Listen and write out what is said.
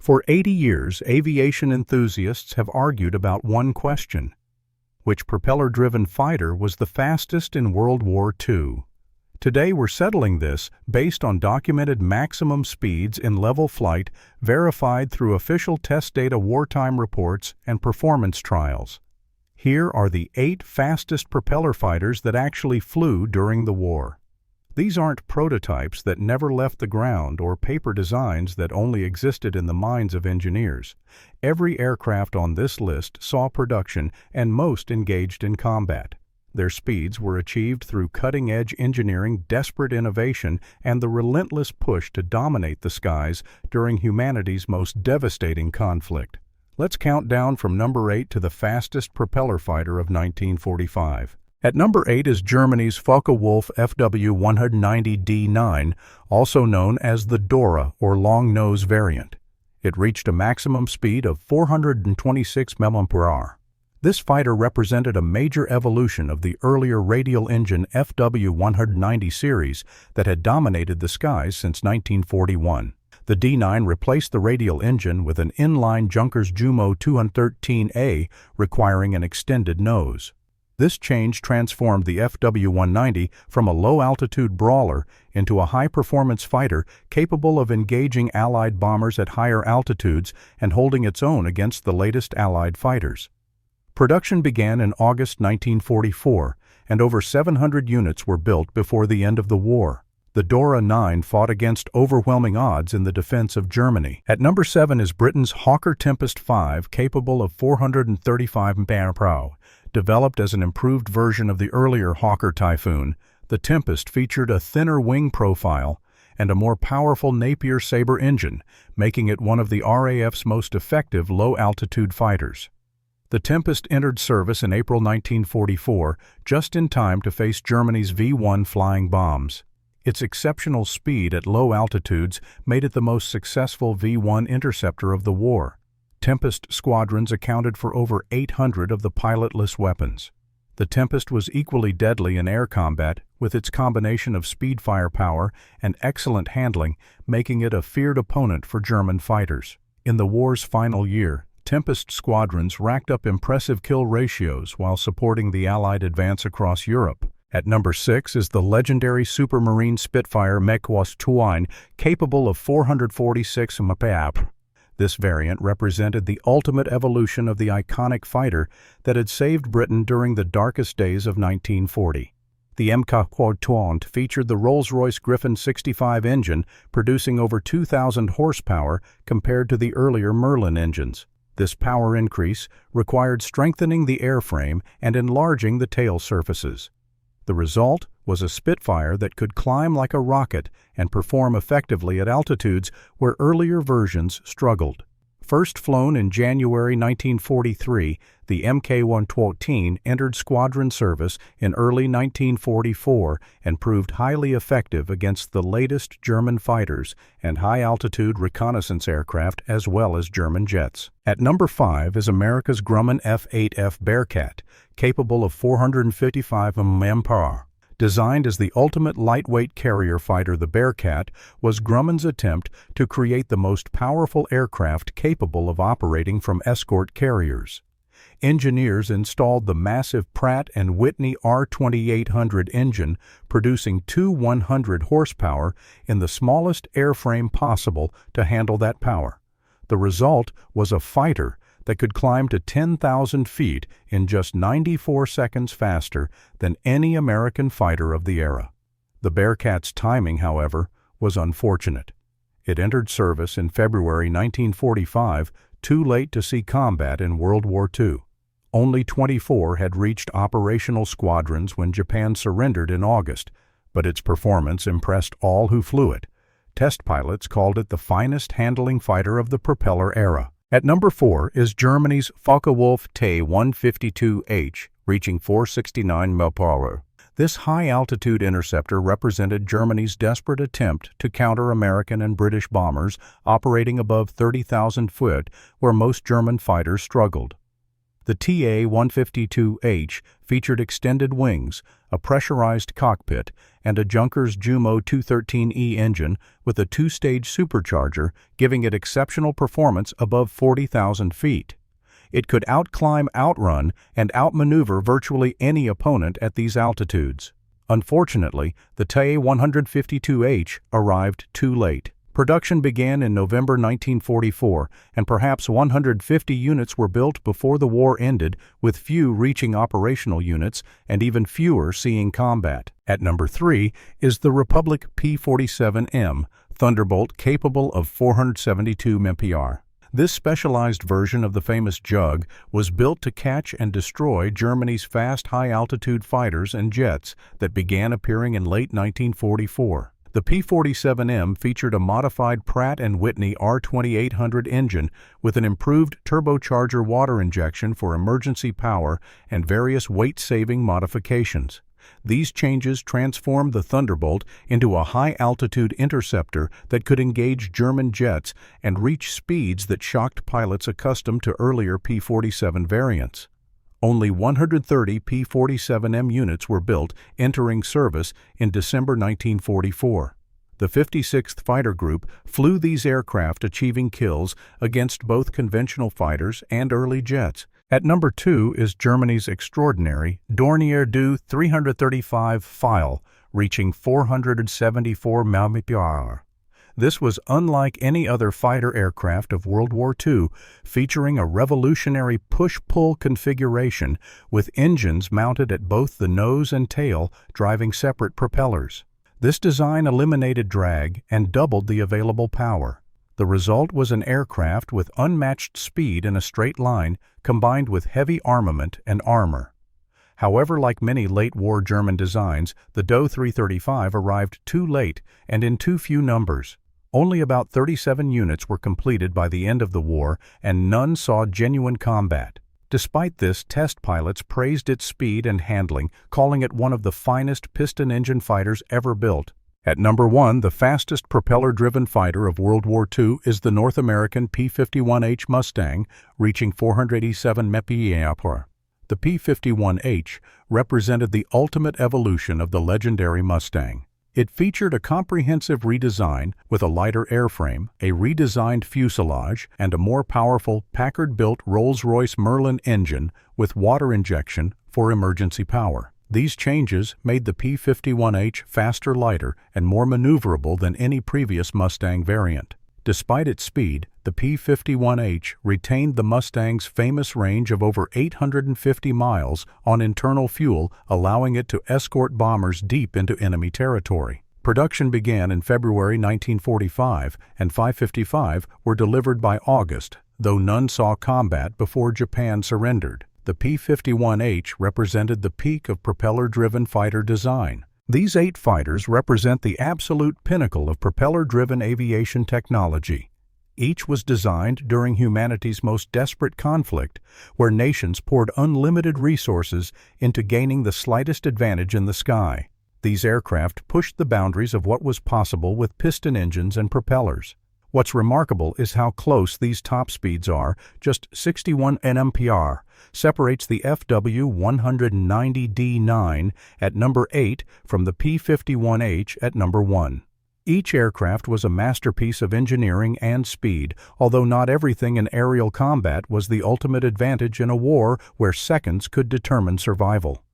For 80 years, aviation enthusiasts have argued about one question: which propeller-driven fighter was the fastest in World War II? Today we're settling this based on documented maximum speeds in level flight verified through official test data, wartime reports, and performance trials. Here are the 8 fastest propeller fighters that actually flew during the war. These aren't prototypes that never left the ground or paper designs that only existed in the minds of engineers. Every aircraft on this list saw production and most engaged in combat. Their speeds were achieved through cutting-edge engineering, desperate innovation, and the relentless push to dominate the skies during humanity's most devastating conflict. Let's count down from number 8 to the fastest propeller fighter of 1945. At number 8 is Germany's Focke-Wulf FW-190D9, also known as the Dora or long-nose variant. It reached a maximum speed of 426 mph. This fighter represented a major evolution of the earlier radial engine FW-190 series that had dominated the skies since 1941. The D9 replaced the radial engine with an inline Junkers Jumo 213A requiring an extended nose. This change transformed the FW-190 from a low-altitude brawler into a high-performance fighter capable of engaging Allied bombers at higher altitudes and holding its own against the latest Allied fighters. Production began in August 1944, and over 700 units were built before the end of the war. The Dora 9 fought against overwhelming odds in the defense of Germany. At number 7 is Britain's Hawker Tempest 5, capable of 435 mph. Developed as an improved version of the earlier Hawker Typhoon, the Tempest featured a thinner wing profile and a more powerful Napier Sabre engine, making it one of the RAF's most effective low-altitude fighters. The Tempest entered service in April 1944, just in time to face Germany's V-1 flying bombs. Its exceptional speed at low altitudes made it the most successful V-1 interceptor of the war. Tempest squadrons accounted for over 800 of the pilotless weapons. The Tempest was equally deadly in air combat, with its combination of speed firepower and excellent handling, making it a feared opponent for German fighters. In the war's final year, Tempest squadrons racked up impressive kill ratios while supporting the Allied advance across Europe. At number 6 is the legendary Supermarine Spitfire Mecquois Twine, capable of 446 mph. This variant represented the ultimate evolution of the iconic fighter that had saved Britain during the darkest days of 1940. The Mecquois Twine featured the Rolls-Royce Griffon 65 engine, producing over 2,000 horsepower compared to the earlier Merlin engines. This power increase required strengthening the airframe and enlarging the tail surfaces. The result was a Spitfire that could climb like a rocket and perform effectively at altitudes where earlier versions struggled. First flown in January 1943, the Mk-114 entered squadron service in early 1944 and proved highly effective against the latest German fighters and high-altitude reconnaissance aircraft as well as German jets. At number 5 is America's Grumman F-8F Bearcat, capable of 455 mph. Designed as the ultimate lightweight carrier fighter, the Bearcat was Grumman's attempt to create the most powerful aircraft capable of operating from escort carriers. Engineers installed the massive Pratt & Whitney R2800 engine, producing two 100 horsepower in the smallest airframe possible to handle that power. The result was a fighter that could climb to 10,000 feet in just 94 seconds faster than any American fighter of the era. The Bearcat's timing, however, was unfortunate. It entered service in February 1945, too late to see combat in World War II. Only 24 had reached operational squadrons when Japan surrendered in August, but its performance impressed all who flew it. Test pilots called it the finest handling fighter of the propeller era. At number 4 is Germany's Focke-Wulf Te-152H, reaching 469 mph. This high-altitude interceptor represented Germany's desperate attempt to counter American and British bombers operating above 30,000 feet, where most German fighters struggled. The TA-152H featured extended wings, a pressurized cockpit, and a Junkers Jumo 213E engine with a two-stage supercharger, giving it exceptional performance above 40,000 feet. It could outclimb, outrun, and outmaneuver virtually any opponent at these altitudes. Unfortunately, the TA-152H arrived too late. Production began in November 1944, and perhaps 150 units were built before the war ended, with few reaching operational units and even fewer seeing combat. At number 3 is the Republic P-47M, Thunderbolt capable of 472 mpr. This specialized version of the famous Jug was built to catch and destroy Germany's fast high-altitude fighters and jets that began appearing in late 1944. The P-47M featured a modified Pratt & Whitney R2800 engine with an improved turbocharger water injection for emergency power and various weight-saving modifications. These changes transformed the Thunderbolt into a high-altitude interceptor that could engage German jets and reach speeds that shocked pilots accustomed to earlier P-47 variants. Only 130 P-47M units were built, entering service in December 1944. The 56th Fighter Group flew these aircraft, achieving kills against both conventional fighters and early jets. At number 2 is Germany's extraordinary Dornier Du 335 Pfeil, reaching 474 mph. This was unlike any other fighter aircraft of World War II, featuring a revolutionary push-pull configuration with engines mounted at both the nose and tail, driving separate propellers. This design eliminated drag and doubled the available power. The result was an aircraft with unmatched speed in a straight line, combined with heavy armament and armor. However, like many late-war German designs, the Do 335 arrived too late and in too few numbers. Only about 37 units were completed by the end of the war, and none saw genuine combat. Despite this, test pilots praised its speed and handling, calling it one of the finest piston-engine fighters ever built. At number 1, the fastest propeller-driven fighter of World War II is the North American P-51H Mustang, reaching 487 mph. The P-51H represented the ultimate evolution of the legendary Mustang. It featured a comprehensive redesign with a lighter airframe, a redesigned fuselage, and a more powerful Packard-built Rolls-Royce Merlin engine with water injection for emergency power. These changes made the P-51H faster, lighter, and more maneuverable than any previous Mustang variant. Despite its speed, the P-51H retained the Mustang's famous range of over 850 miles on internal fuel, allowing it to escort bombers deep into enemy territory. Production began in February 1945, and 555 were delivered by August, though none saw combat before Japan surrendered. The P-51H represented the peak of propeller-driven fighter design. These 8 fighters represent the absolute pinnacle of propeller-driven aviation technology. Each was designed during humanity's most desperate conflict, where nations poured unlimited resources into gaining the slightest advantage in the sky. These aircraft pushed the boundaries of what was possible with piston engines and propellers. What's remarkable is how close these top speeds are. Just 61 nmph separates the FW-190D9 at number 8 from the P-51H at number 1. Each aircraft was a masterpiece of engineering and speed, although not everything in aerial combat was the ultimate advantage in a war where seconds could determine survival.